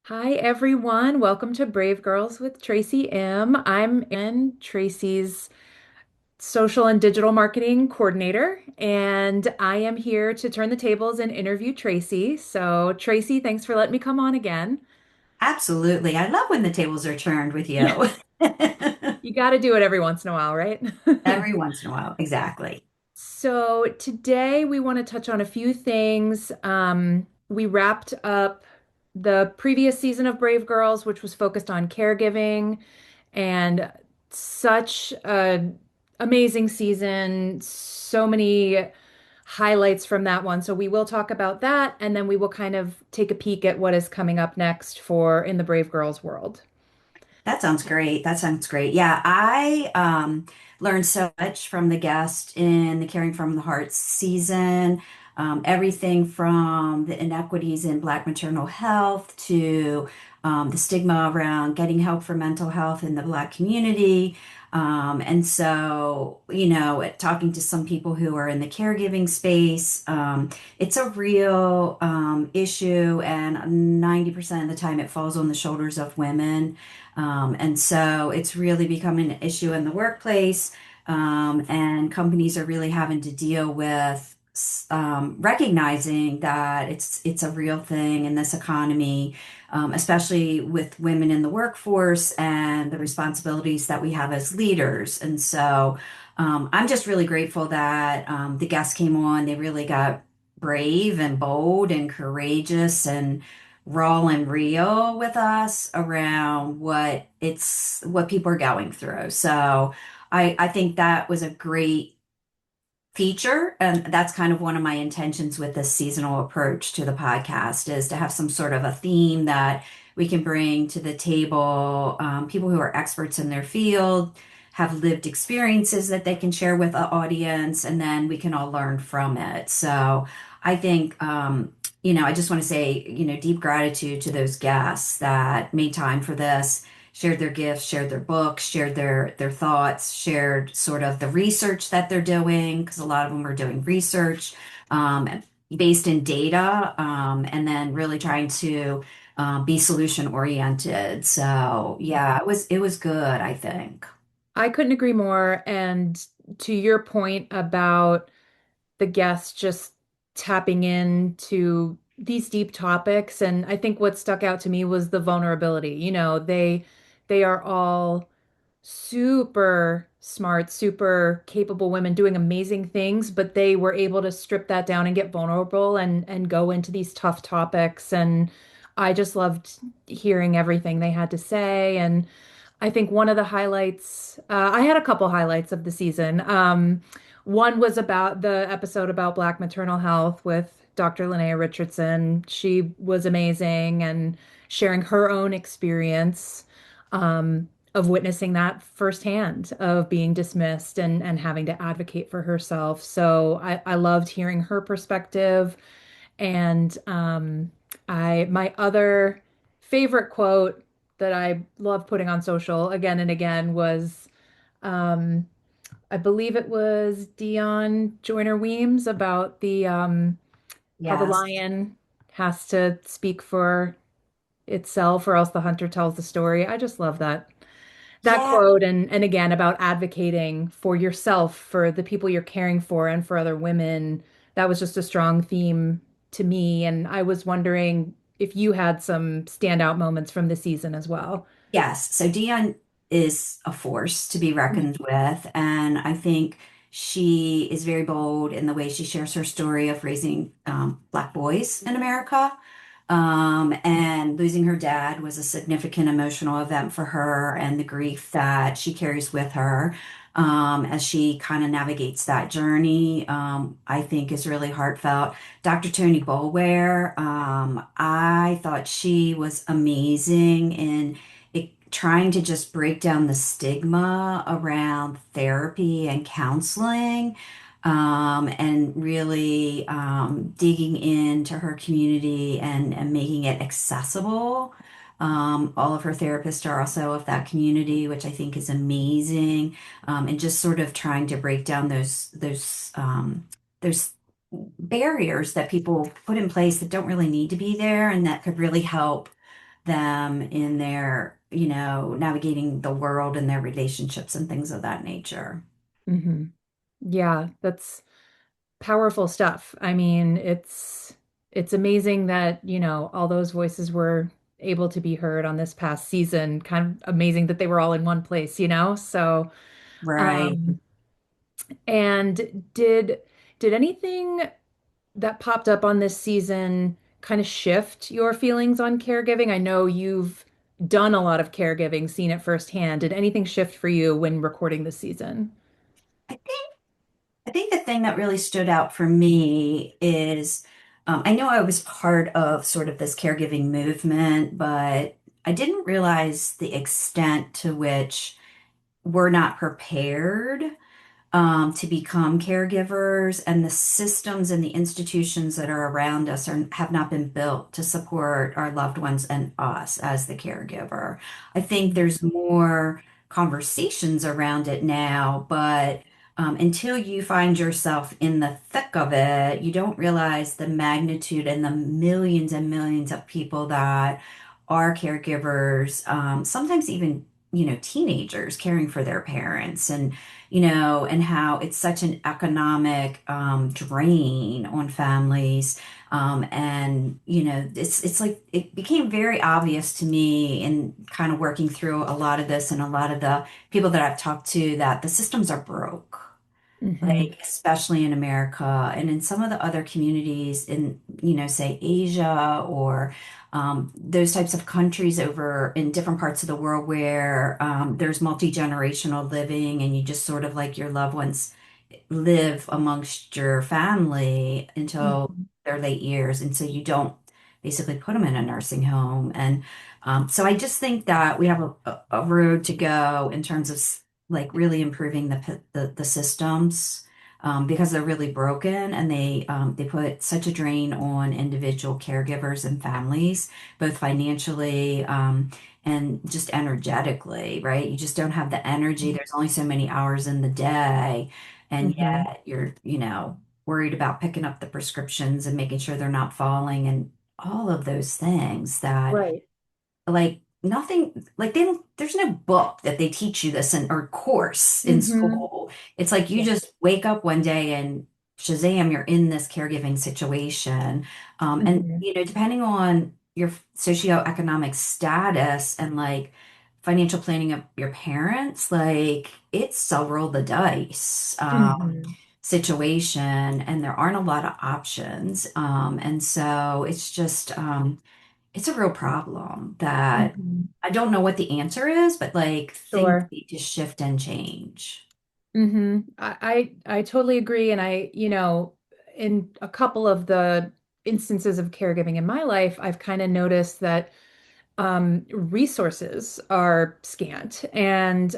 Hi, everyone. Welcome to Brave Girls with Tracy M. I'm in Tracy's social and digital marketing coordinator, and I am here to turn the tables and interview Tracy. So, Tracy, thanks for letting me come on again. Absolutely. I love when the tables are turned with Yeah, you. you got to do it every once in a while, right? Every once in a while. Exactly. So today we want to touch on a few things. We wrapped up the previous season of Brave Girls, which was focused on caregiving, and such a amazing season. So many highlights from that one. So we will talk about that, and then we will kind of take a peek at what is coming up next for in the Brave Girls world. That sounds great. That sounds great. Yeah, I learned so much from the guest in the Caring from the Heart season. Everything from the inequities in Black maternal health to the stigma around getting help for mental health in the Black community. And so, talking to some people who are in the caregiving space, it's a real issue, and 90% of the time it falls on the shoulders of women. And so it's really becoming an issue in the workplace, and companies are really having to deal with recognizing that it's a real thing in this economy, especially with women in the workforce and the responsibilities that we have as leaders. And so I'm just really grateful that the guests came on. They really got brave and bold and courageous and raw and real with us around what people are going through. So I think that was a great feature, and that's kind of one of my intentions with this seasonal approach to the podcast is to have some sort of a theme that we can bring to the table. People who are experts in their field have lived experiences that they can share with the audience, and then we can all learn from it. So I think I just want to say, deep gratitude to those guests that made time for this, shared their gifts, shared their books, shared their thoughts, shared sort of the research that they're doing, because a lot of them are doing research based in data, and then really trying to be solution oriented. So yeah, it was good, I think. I couldn't agree more. And to your point about the guests just tapping into these deep topics. And I think what stuck out to me was the vulnerability. They are all super smart, super capable women doing amazing things, but they were able to strip that down and get vulnerable and go into these tough topics. And I just loved hearing everything they had to say. And I think one of the highlights, I had a couple highlights of the season. One was about the episode about Black maternal health with Dr. Linnea Richardson. She was amazing and sharing her own experience of witnessing that firsthand, of being dismissed and having to advocate for herself. So I loved hearing her perspective. And my other favorite quote that I love putting on social again and again was um, I believe it was Dion Joyner Weems about the how the Yes. lion has to speak for itself or else the hunter tells the story. I just love that Yeah. quote and again about advocating for yourself, for the people you're caring for, and for other women. That was just a strong theme to me, and I was wondering if you had some standout moments from the season as well. Yes. So Dion is a force to be reckoned with. And I think she is very bold in the way she shares her story of raising Black boys in America. And losing her dad was a significant emotional event for her, and the grief that she carries with her as she kind of navigates that journey, I think is really heartfelt. Dr. Tony Boulware, I thought she was amazing in trying to just break down the stigma around therapy and counseling, and really digging into her community and making it accessible. All of her therapists are also of that community, which I think is amazing. And just sort of trying to break down those barriers that people put in place that don't really need to be there and that could really help. them in their, you know, navigating the world and their relationships and things of that nature. Hmm. Yeah, that's powerful stuff. I mean, it's amazing that, all those voices were able to be heard on this past season. Kind of amazing that they were all in one place. So, Right. um, and did anything that popped up on this season kind of shift your feelings on caregiving? I know you've done a lot of caregiving, seen it firsthand. Did anything shift for you when recording this season? I think the thing that really stood out for me is I know I was part of sort of this caregiving movement, but I didn't realize the extent to which we're not prepared to become caregivers, and the systems and the institutions that are around us have not been built to support our loved ones and us as the caregiver. I think there's more conversations around it now, but until you find yourself in the thick of it, you don't realize the magnitude and the millions and millions of people that are caregivers, sometimes even, you know, teenagers caring for their parents, and you know, and how it's such an economic drain on families. And you know, it's like it became very obvious to me in kind of working through a lot of this and a lot of the people that I've talked to that the systems are broke, Hmm. like especially in America and in some of the other communities in, you know, say Asia or those types of countries over in different parts of the world where there's multi-generational living and you just sort of like your loved ones live amongst your family until Hmm. their late years. And so you don't basically put them in a nursing home. And so I just think that we have a road to go in terms of like really improving the systems because they're really broken and they put such a drain on individual caregivers and families, both financially and just energetically, right? You just don't have the energy. There's only so many hours in the day, and Hmm. yet you're, you know, worried about picking up the prescriptions and making sure they're not falling and all of those things that Right. like nothing like they don't there's no book that they teach you this in or course in Hmm. school. It's like you Yeah. just wake up one day and Shazam, you're in this caregiving situation. And Hmm. you know, depending on your socioeconomic status and like financial planning of your parents, like it's a roll the dice Hmm. situation, and there aren't a lot of options. And so it's just it's a real problem that Hmm. I don't know what the answer is, but like things Sure. need to shift and change. I totally agree. And in a couple of the instances of caregiving in my life, I've kind of noticed that resources are scant. And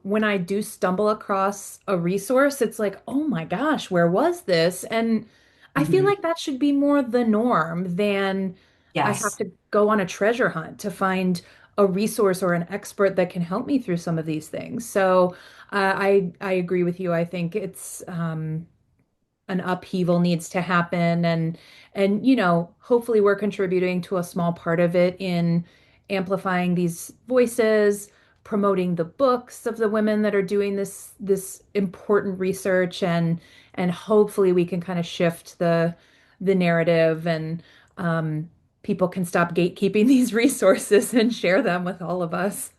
when I do stumble across a resource, it's like, oh my gosh, where was this? And I feel Hmm. like that should be more the norm than I have Yes. to go on a treasure hunt to find a resource or an expert that can help me through some of these things. So I agree with you. I think it's an upheaval needs to happen, and hopefully we're contributing to a small part of it in amplifying these voices, promoting the books of the women that are doing this important research, and hopefully we can kind of shift the narrative, and people can stop gatekeeping these resources and share them with all of us.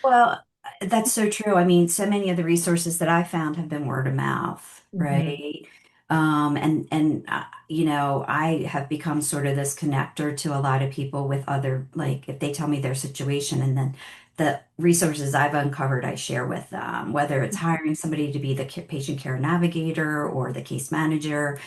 Well, that's so true. I mean, so many of the resources that I found have been word of mouth, Hmm. right? And you know, I have become sort of this connector to a lot of people with other, like if they tell me their situation, and then the resources I've uncovered, I share with them, whether it's hiring somebody to be the patient care navigator or the case manager.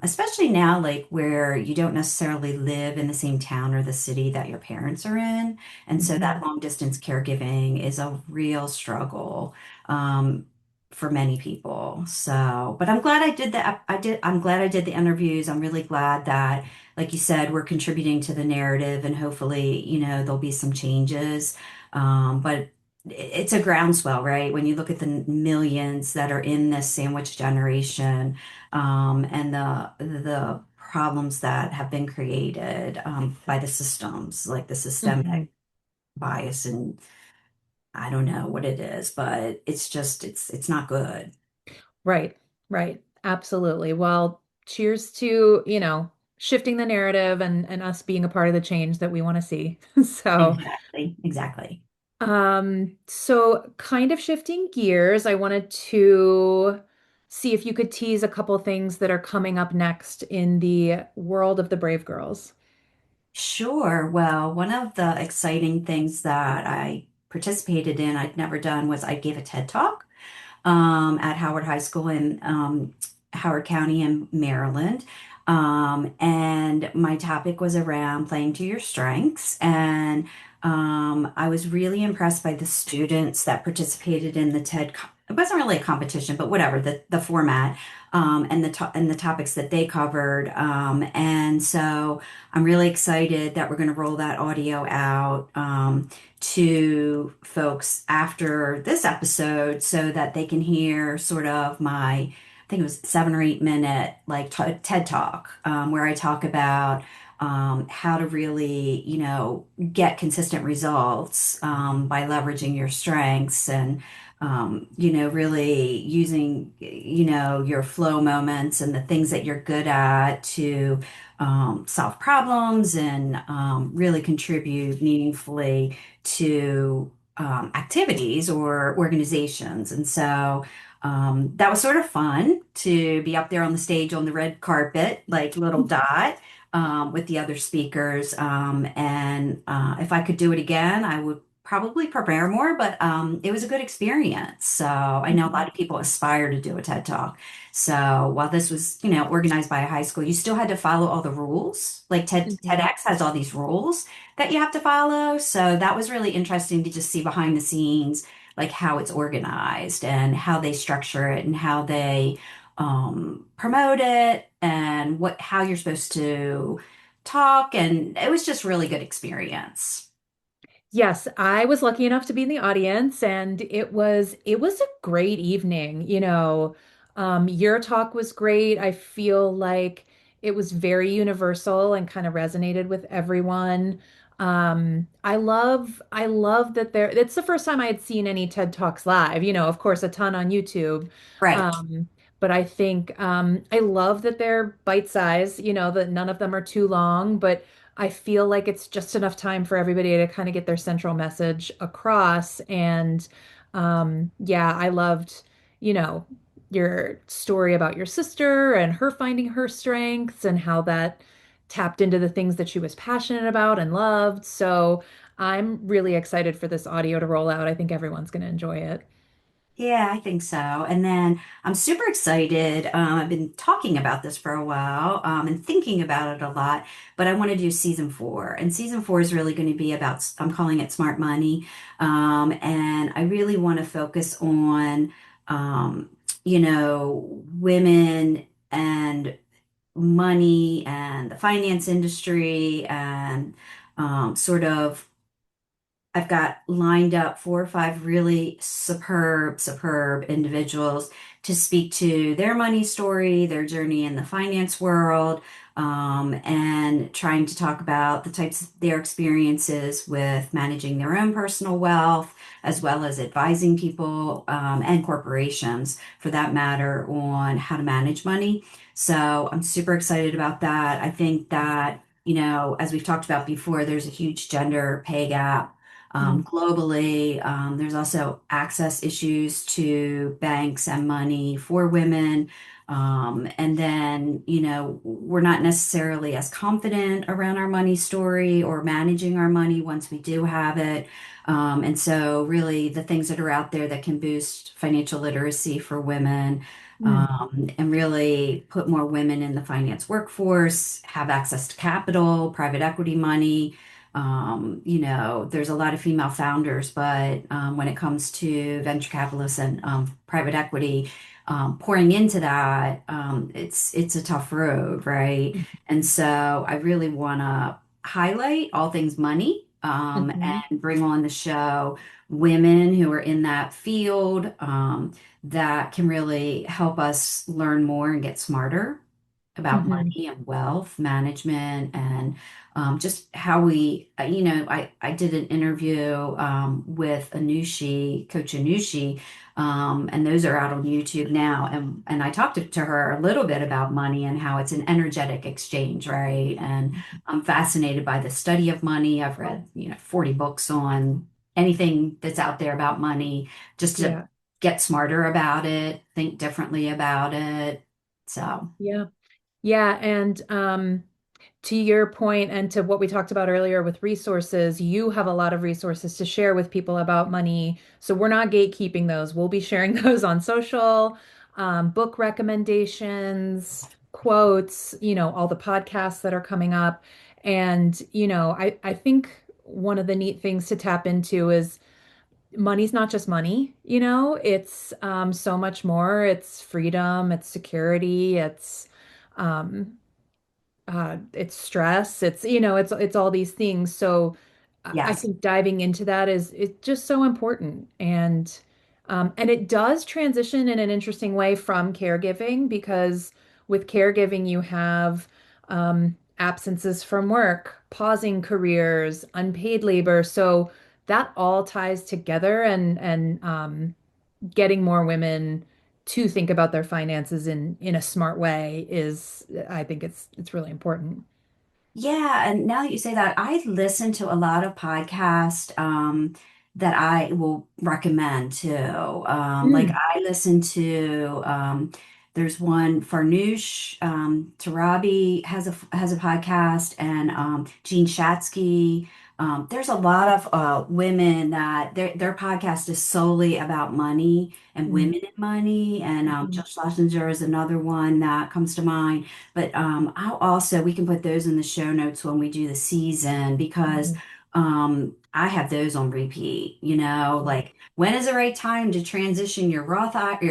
Especially now, like where you don't necessarily live in the same town or the city that your parents are in. And so that Hmm. long distance caregiving is a real struggle um, for many people. So, but I'm glad I did that. I'm glad I did the interviews. I'm really glad that, like you said, we're contributing to the narrative and hopefully, you know, there'll be some changes. But it's a groundswell, right? When you look at the millions that are in this sandwich generation, and the problems that have been created by the systems, like the Mhm. systemic bias, and I don't know what it is, but it's just it's not good. Right, right. Absolutely. Well, cheers to, shifting the narrative and us being a part of the change that we want to see. So, Exactly, exactly. so kind of shifting gears, I wanted to see if you could tease a couple things that are coming up next in the world of the Brave Girls. Sure. Well, one of the exciting things that I participated in, I'd never done, was I gave a TED Talk at Howard High School in Howard County in Maryland. And my topic was around playing to your strengths. And I was really impressed by the students that participated in the TED. It wasn't really a competition, but whatever, the format and and the topics that they covered. And so I'm really excited that we're going to roll that audio out. To folks after this episode so that they can hear sort of my, I think it was 7 or 8 minute like TED Talk, where I talk about how to really, get consistent results by leveraging your strengths and, really using, your flow moments and the things that you're good at to solve problems and really contribute meaningfully to activities or organizations. And so that was sort of fun to be up there on the stage on the red carpet, like little dot. With the other speakers. And if I could do it again, I would probably prepare more, but it was a good experience. So I know a lot of people aspire to do a TED Talk. So while this was, organized by a high school, you still had to follow all the rules. Like Mhm. TEDx has all these rules that you have to follow. So that was really interesting to just see behind the scenes, like how it's organized and how they structure it and how they promote it and how you're supposed to talk. And it was just really good experience. Yes, I was lucky enough to be in the audience and it was a great evening, your talk was great. I feel like it was very universal and kind of resonated with everyone. I love that it's the first time I had seen any TED Talks live, of course a ton on YouTube. Right. Um, but I think I love that they're bite size, that none of them are too long, but I feel like it's just enough time for everybody to kind of get their central message across. And yeah, I loved, you know, your story about your sister and her finding her strengths and how that tapped into the things that she was passionate about and loved. So I'm really excited for this audio to roll out. I think everyone's going to enjoy it. Yeah, I think so. And then I'm super excited. I've been talking about this for a while and thinking about it a lot, but I want to do season 4. And season 4 is really going to be about, I'm calling it smart money. And I really want to focus on, women and money and the finance industry and sort of I've got lined up 4 or 5 really superb individuals to speak to their money story, their journey in the finance world, and trying to talk about the types of their experiences with managing their own personal wealth, as well as advising people, and corporations for that matter on how to manage money. So I'm super excited about that. I think that, as we've talked about before, there's a huge gender pay gap Mm. globally. There's also access issues to banks and money for women. And then, we're not necessarily as confident around our money story or managing our money once we do have it. And so, really, the things that are out there that can boost financial literacy for women. Mm. And really put more women in the finance workforce, have access to capital, private equity money, there's a lot of female founders, but when it comes to venture capitalists and private equity, pouring into that, it's a tough road, right? And so I really want to highlight all things money, Mhm. and bring on the show women who are in that field, that can really help us learn more and get smarter. about Hmm. money and wealth management and just how I did an interview with Coach Anushi, and those are out on YouTube now. And I talked to her a little bit about money and how it's an energetic exchange, right? And I'm fascinated by the study of money. I've read, 40 books on anything that's out there about money, just to Yeah. get smarter about it, think differently about it. So. Yeah. Yeah. And to your point and to what we talked about earlier with resources, you have a lot of resources to share with people about money. So we're not gatekeeping those. We'll be sharing those on social, book recommendations, quotes, all the podcasts that are coming up. And, I think one of the neat things to tap into is money's not just money, it's so much more. It's freedom, it's security, um, it's stress, it's all these things. So I Yes. think diving into that is it's just so important. And it does transition in an interesting way from caregiving because with caregiving you have absences from work, pausing careers, unpaid labor. So that all ties together and getting more women to think about their finances in a smart way is I think it's really important. Yeah, and now that you say that, I listen to a lot of podcasts that I will recommend too. Like Mm. I listen to there's one Farnoosh Tarabi has a podcast, and Jean Shatsky. There's a lot of women that their podcast is solely about money and Mm. women in money, and Mhm. Jill Schlesinger is another one that comes to mind. But we can put those in the show notes when we do the season because Mhm. I have those on repeat, Yeah. like when is the right time to transition your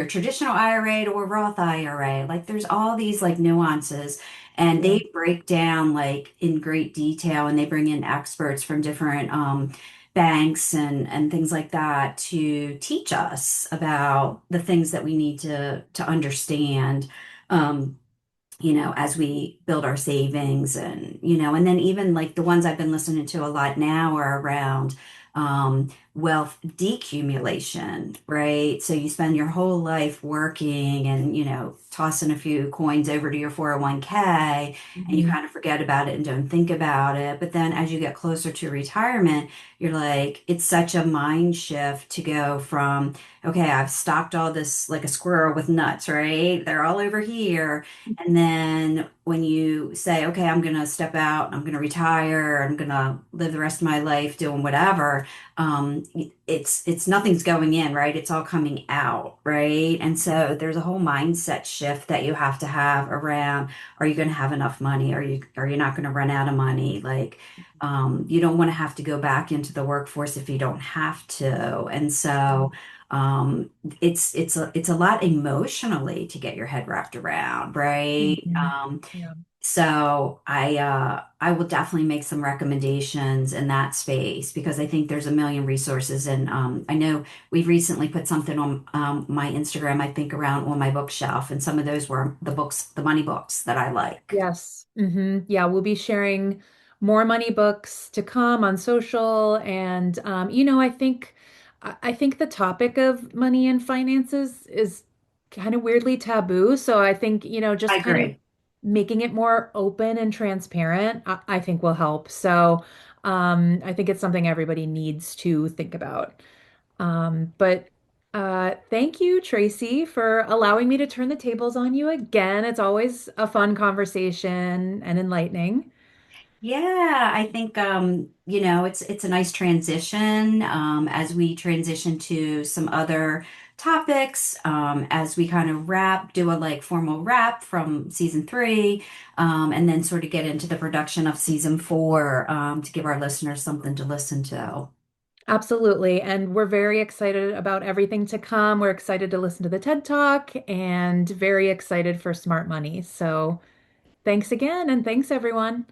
traditional IRA to a Roth IRA? Like there's all these like nuances, and Yeah. they break down like in great detail, and they bring in experts from different banks and things like that to teach us about the things that we need to understand. Um, as we build our savings, and then even like the ones I've been listening to a lot now are around wealth decumulation, right? So you spend your whole life working and, tossing a few coins over to your 401(k), and you Mhm. kind of forget about it and don't think about it. But then as you get closer to retirement, you're like, it's such a mind shift to go from, okay, I've stocked all this like a squirrel with nuts, right? They're all over here, and then when you say, okay, I'm going to step out, I'm going to retire, I'm going to live the rest of my life doing whatever, it's nothing's going in, right? It's all coming out, right? And so there's a whole mindset shift that you have around, are you going to have enough money? Are you not going to run out of money? Like, you don't want to have to go back into the workforce if you don't have to. And Yeah. so it's a lot emotionally to get your head wrapped around, right? Mhm. Yeah. So I will definitely make some recommendations in that space because I think there's a million resources, and I know we've recently put something on my Instagram, I think around on my bookshelf, and some of those were the books, the money books that I like. Yes. Yeah, we'll be sharing more money books to come on social. And I think the topic of money and finances is kind of weirdly taboo. So I think, I just kind of agree. making it more open and transparent, I think will help. So I think it's something everybody needs to think about. But thank you, Tracy, for allowing me to turn the tables on you again. It's always a fun conversation and enlightening. Yeah, I think it's a nice transition as we transition to some other topics, as we kind of do a like formal wrap from season 3, and then sort of get into the production of season 4, to give our listeners something to listen to. Absolutely. And we're very excited about everything to come. We're excited to listen to the TED Talk and very excited for Smart Money. So thanks again, and thanks, everyone.